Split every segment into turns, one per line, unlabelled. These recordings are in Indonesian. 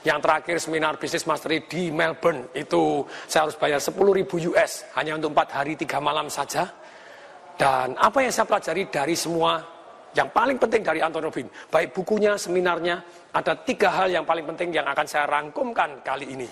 Yang terakhir seminar Business Mastery di Melbourne, itu saya harus bayar 10.000 US hanya untuk 4 hari 3 malam saja. Dan apa yang saya pelajari dari semua, yang paling penting dari Anthony Robbins, baik bukunya, seminarnya, ada 3 hal yang paling penting yang akan saya rangkumkan kali ini.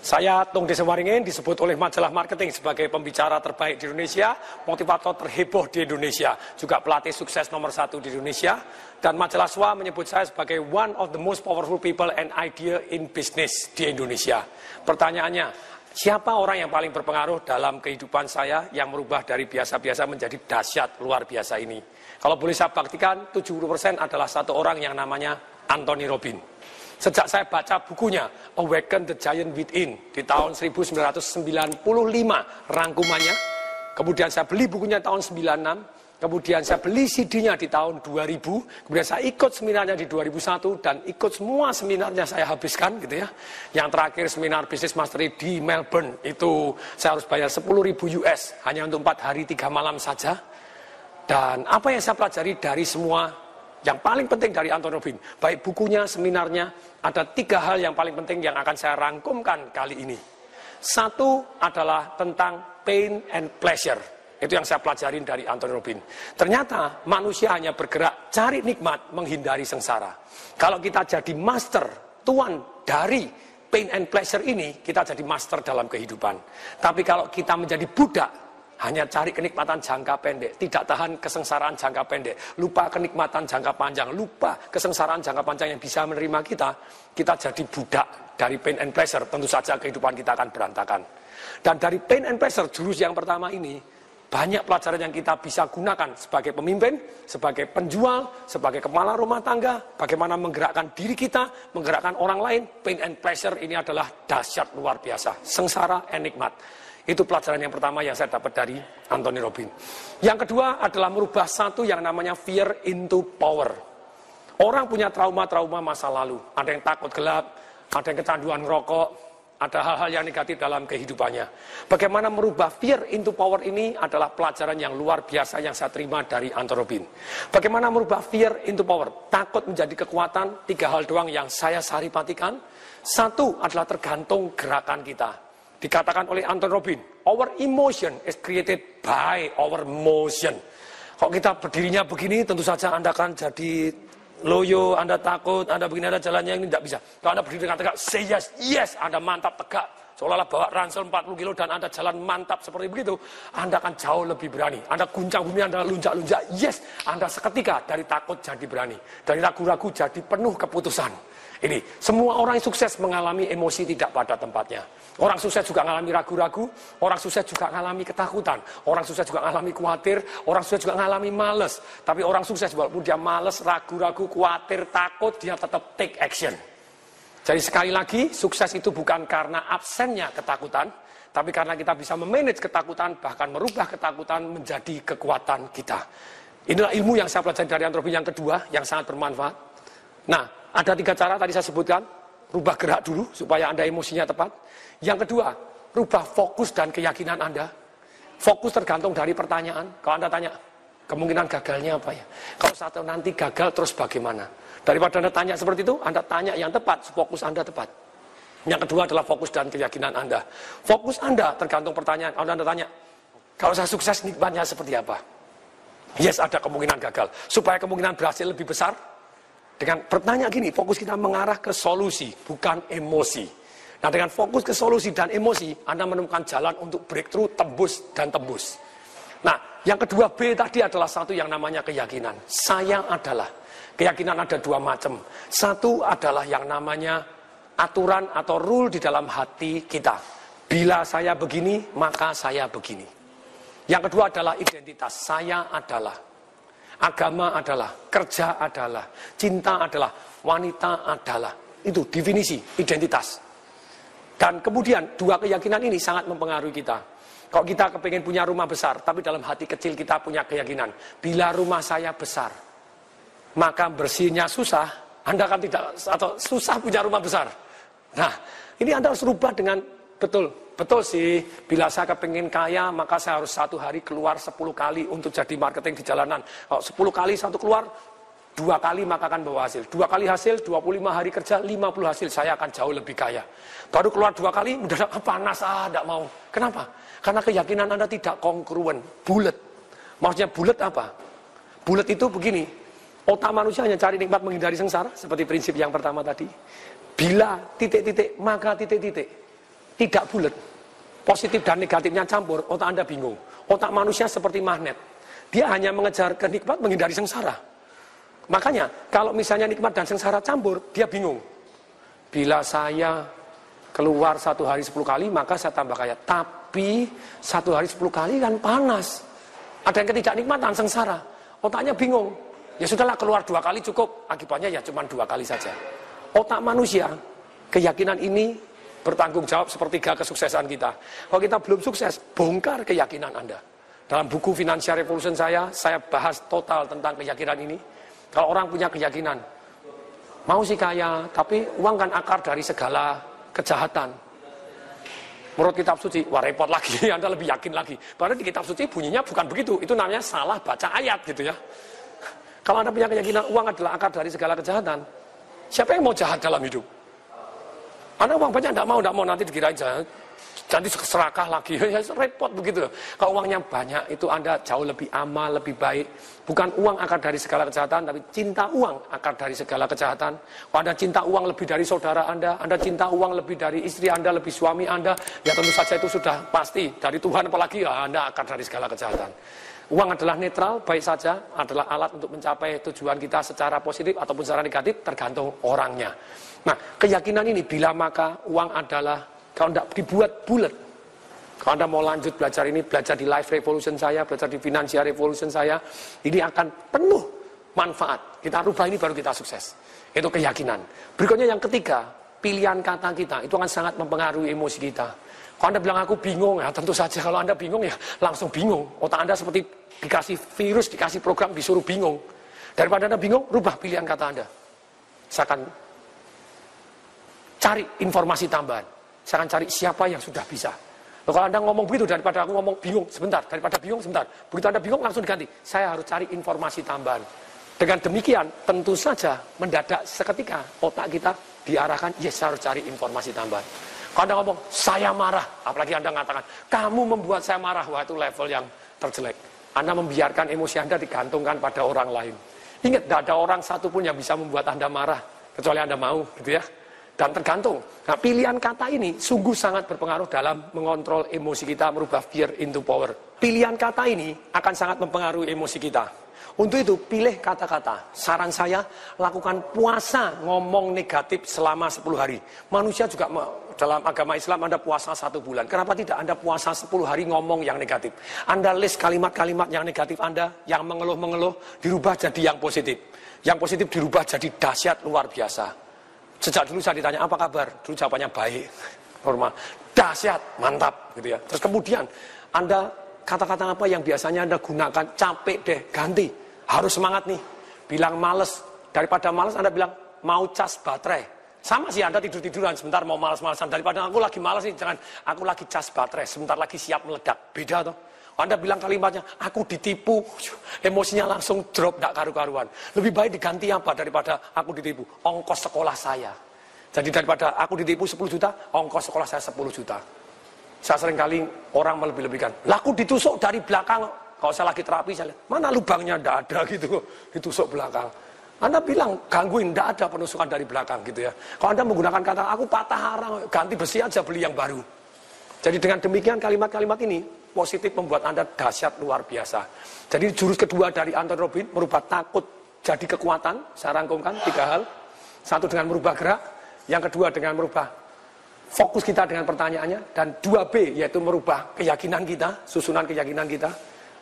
Saya Tung Desewaringin, disebut oleh majalah marketing sebagai pembicara terbaik di Indonesia, motivator terheboh di Indonesia, juga pelatih sukses nomor 1 di Indonesia, dan majalah SWA menyebut saya sebagai one of the most powerful people and idea in business di Indonesia. Pertanyaannya, siapa orang yang paling berpengaruh dalam kehidupan saya yang merubah dari biasa-biasa menjadi dahsyat luar biasa ini? Kalau boleh saya baktikan, 70% adalah satu orang yang namanya Anthony Robbins. Sejak saya baca bukunya Awaken the Giant Within di tahun 1995 rangkumannya, kemudian saya beli bukunya tahun 96, kemudian saya beli CD-nya di tahun 2000, kemudian saya ikut seminarnya di 2001 dan ikut semua seminarnya saya habiskan gitu ya. Yang terakhir seminar Business Mastery di Melbourne, itu saya harus bayar 10.000 US hanya untuk 4 hari 3 malam saja. Dan apa yang saya pelajari dari semua, yang paling penting dari Anthony Robbins, baik bukunya, seminarnya, ada 3 hal yang paling penting yang akan saya rangkumkan kali ini. Satu adalah tentang pain and pleasure. Itu yang saya pelajari dari Anthony Robbins. Ternyata manusia hanya bergerak cari nikmat, menghindari sengsara. Kalau kita jadi master, tuan dari pain and pleasure ini, kita jadi master dalam kehidupan. Tapi kalau kita menjadi budak, hanya cari kenikmatan jangka pendek, tidak tahan kesengsaraan jangka pendek, lupa kenikmatan jangka panjang, lupa kesengsaraan jangka panjang yang bisa menerima kita jadi budak dari pain and pleasure, tentu saja kehidupan kita akan berantakan. Dan dari pain and pleasure, jurus yang pertama ini, banyak pelajaran yang kita bisa gunakan sebagai pemimpin, sebagai penjual, sebagai kepala rumah tangga, bagaimana menggerakkan diri kita, menggerakkan orang lain. Pain and pleasure ini adalah dahsyat luar biasa, sengsara and nikmat. Itu pelajaran yang pertama yang saya dapat dari Anthony Robbins. Yang kedua adalah merubah satu yang namanya fear into power. Orang punya trauma-trauma masa lalu. Ada yang takut gelap, ada yang kecanduan rokok, ada hal-hal yang negatif dalam kehidupannya. Bagaimana merubah fear into power ini adalah pelajaran yang luar biasa yang saya terima dari Anthony Robbins. Bagaimana merubah fear into power? Takut menjadi kekuatan, 3 hal doang yang saya saripatikan. Satu adalah tergantung gerakan kita. Dikatakan oleh Anthony Robbins, our emotion is created by our motion. Kalau kita berdirinya begini, tentu saja Anda akan jadi loyo, Anda takut, Anda begini, Anda jalannya ini tidak bisa. Kalau Anda berdiri dengan tegak, say yes, yes, Anda mantap tegak. Seolah-olah bawa ransel 40 kilo dan Anda jalan mantap seperti begitu, Anda akan jauh lebih berani. Anda guncang bumi, Anda lunjak-lunjak, yes, Anda seketika dari takut jadi berani. Dari ragu-ragu jadi penuh keputusan. Ini, semua orang yang sukses mengalami emosi tidak pada tempatnya. Orang sukses juga mengalami ragu-ragu, orang sukses juga mengalami ketakutan, orang sukses juga mengalami khawatir, orang sukses juga mengalami males. Tapi orang sukses walaupun dia males, ragu-ragu, khawatir, takut, dia tetap take action. Jadi sekali lagi, sukses itu bukan karena absennya ketakutan, tapi karena kita bisa memanage ketakutan, bahkan merubah ketakutan menjadi kekuatan kita. Inilah ilmu yang saya pelajari dari Anthony Robbins yang kedua, yang sangat bermanfaat. Nah, ada 3 cara tadi saya sebutkan. Rubah gerak dulu supaya Anda emosinya tepat. Yang kedua, rubah fokus dan keyakinan Anda. Fokus tergantung dari pertanyaan. Kalau Anda tanya, kemungkinan gagalnya apa ya? Kalau satu nanti gagal terus bagaimana? Daripada Anda tanya seperti itu, Anda tanya yang tepat, fokus Anda tepat. Yang kedua adalah fokus dan keyakinan Anda. Fokus Anda tergantung pertanyaan. Kalau Anda tanya, kalau saya sukses nikmatnya seperti apa? Yes, ada kemungkinan gagal. Supaya kemungkinan berhasil lebih besar, dengan bertanya gini, fokus kita mengarah ke solusi, bukan emosi. Nah, dengan fokus ke solusi dan emosi, Anda menemukan jalan untuk breakthrough, tembus, dan tembus. Nah, yang kedua B tadi adalah satu yang namanya keyakinan. Saya adalah. Keyakinan ada 2 macam. Satu adalah yang namanya aturan atau rule di dalam hati kita. Bila saya begini, maka saya begini. Yang kedua adalah identitas. Saya adalah. Agama adalah, kerja adalah, cinta adalah, wanita adalah. Itu definisi, identitas. Dan kemudian 2 keyakinan ini sangat mempengaruhi kita. Kalau kita kepingin punya rumah besar, tapi dalam hati kecil kita punya keyakinan, bila rumah saya besar, maka bersihnya susah, Anda kan tidak, atau susah punya rumah besar. Nah, ini Anda harus rubah dengan betul sih, bila saya kepingin kaya, maka saya harus satu hari keluar 10 kali untuk jadi marketing di jalanan. Kalau 10 kali satu keluar, 2 kali maka akan bawa hasil. 2 kali hasil, 25 hari kerja, 50 hasil, saya akan jauh lebih kaya. Baru keluar 2 kali, mendadak panas, tidak mau. Kenapa? Karena keyakinan Anda tidak kongruen, bulat. Maksudnya bulat apa? Bulat itu begini, otak manusia hanya cari nikmat menghindari sengsara, seperti prinsip yang pertama tadi. Bila titik-titik, maka titik-titik. Tidak bulat. Positif dan negatifnya campur, otak Anda bingung. Otak manusia seperti magnet. Dia hanya mengejar kenikmat menghindari sengsara. Makanya, kalau misalnya nikmat dan sengsara campur, dia bingung. Bila saya keluar 1 hari 10 kali, maka saya tambah kaya. Tapi 1 hari 10 kali kan panas. Ada yang ketidaknikmatan, sengsara. Otaknya bingung. Ya sudahlah, keluar 2 kali cukup. Akibatnya ya cuma 2 kali saja. Otak manusia, keyakinan ini bertanggung jawab sepertiga kesuksesan kita. Kalau kita belum sukses, bongkar keyakinan Anda. Dalam buku Financial Revolution saya bahas total tentang keyakinan ini. Kalau orang punya keyakinan, mau sih kaya, tapi uang kan akar dari segala kejahatan. Menurut kitab suci, wah repot lagi, Anda lebih yakin lagi. Padahal di kitab suci bunyinya bukan begitu, itu namanya salah baca ayat gitu ya. Kalau Anda punya keyakinan uang adalah akar dari segala kejahatan, siapa yang mau jahat dalam hidup? Anda uang banyak tidak mau nanti dikirain jahat. Nanti serakah lagi, ya repot begitu. Kalau uangnya banyak, itu Anda jauh lebih amal, lebih baik. Bukan uang akar dari segala kejahatan, tapi cinta uang akar dari segala kejahatan. Kalau Anda cinta uang lebih dari saudara Anda cinta uang lebih dari istri Anda, lebih suami Anda, ya tentu saja itu sudah pasti. Dari Tuhan apalagi, ya Anda akar dari segala kejahatan. Uang adalah netral, baik saja, adalah alat untuk mencapai tujuan kita secara positif ataupun secara negatif, tergantung orangnya. Nah, keyakinan ini, bila maka uang adalah, kalau tidak dibuat bulat, kalau Anda mau lanjut belajar ini, belajar di Life Revolution saya, belajar di Financial Revolution saya, ini akan penuh manfaat. Kita rubah ini baru kita sukses. Itu keyakinan. Berikutnya yang ketiga, pilihan kata kita, itu akan sangat mempengaruhi emosi kita. Kalau Anda bilang aku bingung, ya tentu saja kalau Anda bingung ya langsung bingung. Otak Anda seperti dikasih virus, dikasih program, disuruh bingung. Daripada Anda bingung, rubah pilihan kata Anda. Saya akan cari informasi tambahan. Saya akan cari siapa yang sudah bisa. Loh, kalau Anda ngomong begitu, daripada aku ngomong bingung sebentar, daripada bingung sebentar. Begitu Anda bingung, langsung diganti. Saya harus cari informasi tambahan. Dengan demikian, tentu saja mendadak seketika otak kita diarahkan, yes, saya harus cari informasi tambahan. Kalau Anda ngomong, saya marah, apalagi Anda mengatakan, kamu membuat saya marah, wah itu level yang terjelek. Anda membiarkan emosi Anda digantungkan pada orang lain. Ingat, tidak ada orang satupun yang bisa membuat Anda marah, kecuali Anda mau, gitu ya. Dan tergantung. Nah, pilihan kata ini sungguh sangat berpengaruh dalam mengontrol emosi kita, merubah fear into power. Pilihan kata ini akan sangat mempengaruhi emosi kita. Untuk itu, pilih kata-kata. Saran saya, lakukan puasa ngomong negatif selama 10 hari. Manusia juga dalam agama Islam Anda puasa 1 bulan. Kenapa tidak Anda puasa 10 hari ngomong yang negatif? Anda list kalimat-kalimat yang negatif Anda, yang mengeluh-mengeluh, dirubah jadi yang positif. Yang positif dirubah jadi dahsyat luar biasa. Sejak dulu saya ditanya, apa kabar? Dulu jawabannya baik, normal, dahsyat, mantap, gitu ya. Terus kemudian, Anda kata-kata apa yang biasanya Anda gunakan, capek deh, ganti. Harus semangat nih. Bilang males, daripada males Anda bilang, mau cas baterai. Sama sih Anda tidur-tiduran, sebentar mau males-malesan. Daripada aku lagi males nih, jangan, aku lagi cas baterai, sebentar lagi siap meledak. Beda toh. Anda bilang kalimatnya, aku ditipu, emosinya langsung drop, tidak karu-karuan. Lebih baik diganti apa daripada aku ditipu? Ongkos sekolah saya. Jadi daripada aku ditipu 10 juta, ongkos sekolah saya 10 juta. Saya sering kali orang melebih-lebihkan. Laku ditusuk dari belakang. Kalau saya lagi terapi, saya lihat, mana lubangnya? Tidak ada gitu, ditusuk belakang. Anda bilang, gangguin, tidak ada penusukan dari belakang gitu ya. Kalau Anda menggunakan kata, aku patah arang, ganti besi aja, beli yang baru. Jadi dengan demikian kalimat-kalimat ini, positif membuat Anda dahsyat luar biasa. Jadi jurus kedua dari Anthony Robbins, merubah takut jadi kekuatan. Saya rangkumkan 3 hal. 1 dengan merubah gerak. Yang kedua dengan merubah fokus kita dengan pertanyaannya. Dan 2B, yaitu merubah keyakinan kita, susunan keyakinan kita.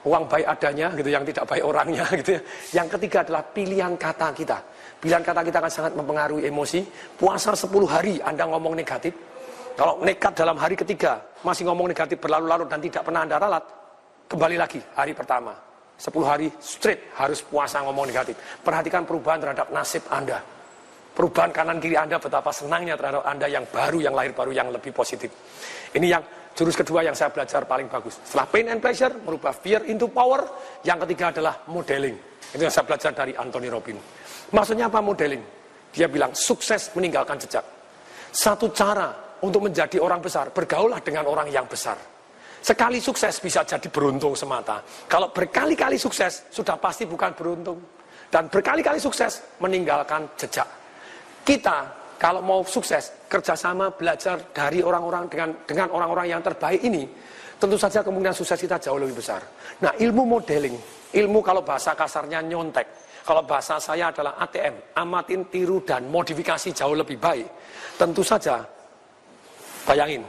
Uang baik adanya, gitu, yang tidak baik orangnya. Gitu ya. Yang ketiga adalah pilihan kata kita. Pilihan kata kita akan sangat mempengaruhi emosi. Puasa 10 hari Anda ngomong negatif. Kalau nekat dalam hari ketiga, masih ngomong negatif berlarut-larut dan tidak pernah Anda ralat, kembali lagi hari pertama. 10 hari straight harus puasa ngomong negatif. Perhatikan perubahan terhadap nasib Anda. Perubahan kanan kiri Anda, betapa senangnya terhadap Anda yang baru, yang lahir baru, yang lebih positif. Ini yang jurus kedua yang saya belajar paling bagus. Setelah pain and pleasure, merubah fear into power. Yang ketiga adalah modeling. Itu yang saya belajar dari Anthony Robbins. Maksudnya apa modeling? Dia bilang sukses meninggalkan jejak. Satu cara untuk menjadi orang besar, bergaullah dengan orang yang besar. Sekali sukses bisa jadi beruntung semata. Kalau berkali-kali sukses, sudah pasti bukan beruntung. Dan berkali-kali sukses meninggalkan jejak. Kita kalau mau sukses, kerjasama, belajar dari orang-orang dengan orang-orang yang terbaik ini, tentu saja kemungkinan sukses kita jauh lebih besar. Nah, ilmu modeling, ilmu kalau bahasa kasarnya nyontek, kalau bahasa saya adalah ATM, amatin, tiru, dan modifikasi jauh lebih baik. Tentu saja, bayangin,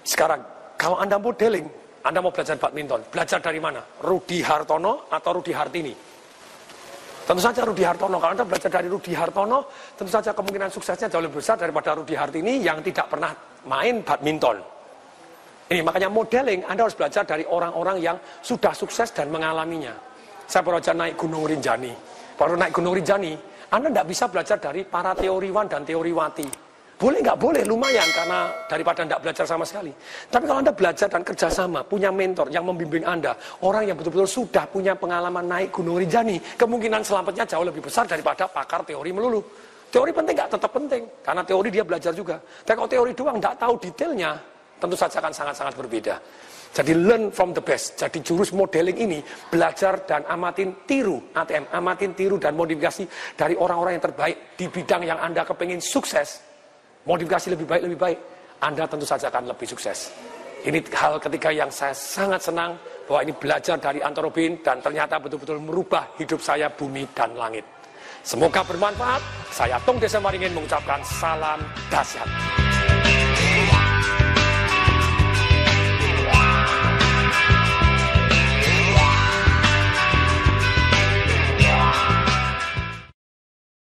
sekarang kalau Anda modeling, Anda mau belajar badminton, belajar dari mana? Rudi Hartono atau Rudi Hartini? Tentu saja Rudi Hartono. Kalau Anda belajar dari Rudi Hartono, tentu saja kemungkinan suksesnya jauh lebih besar daripada Rudi Hartini yang tidak pernah main badminton. Ini makanya modeling, Anda harus belajar dari orang-orang yang sudah sukses dan mengalaminya. Saya baru aja naik Gunung Rinjani. Baru naik Gunung Rinjani, Anda tidak bisa belajar dari para teoriwan dan teoriwati. Boleh nggak boleh, lumayan, karena daripada tidak belajar sama sekali. Tapi kalau Anda belajar dan kerjasama, punya mentor yang membimbing Anda, orang yang betul-betul sudah punya pengalaman naik Gunung Rinjani, kemungkinan selamatnya jauh lebih besar daripada pakar teori melulu. Teori penting nggak? Tetap penting, karena teori dia belajar juga. Tapi kalau teori doang nggak tahu detailnya, tentu saja akan sangat-sangat berbeda. Jadi learn from the best. Jadi jurus modeling ini, belajar dan amatin tiru, ATM, amatin tiru dan modifikasi dari orang-orang yang terbaik di bidang yang Anda kepingin sukses. Modifikasi lebih baik, Anda tentu saja akan lebih sukses. Ini hal ketiga yang saya sangat senang, bahwa ini belajar dari Anthony Robbins, dan ternyata betul-betul merubah hidup saya, bumi dan langit. Semoga bermanfaat. Saya Tung Desa Maringin mengucapkan salam dahsyat.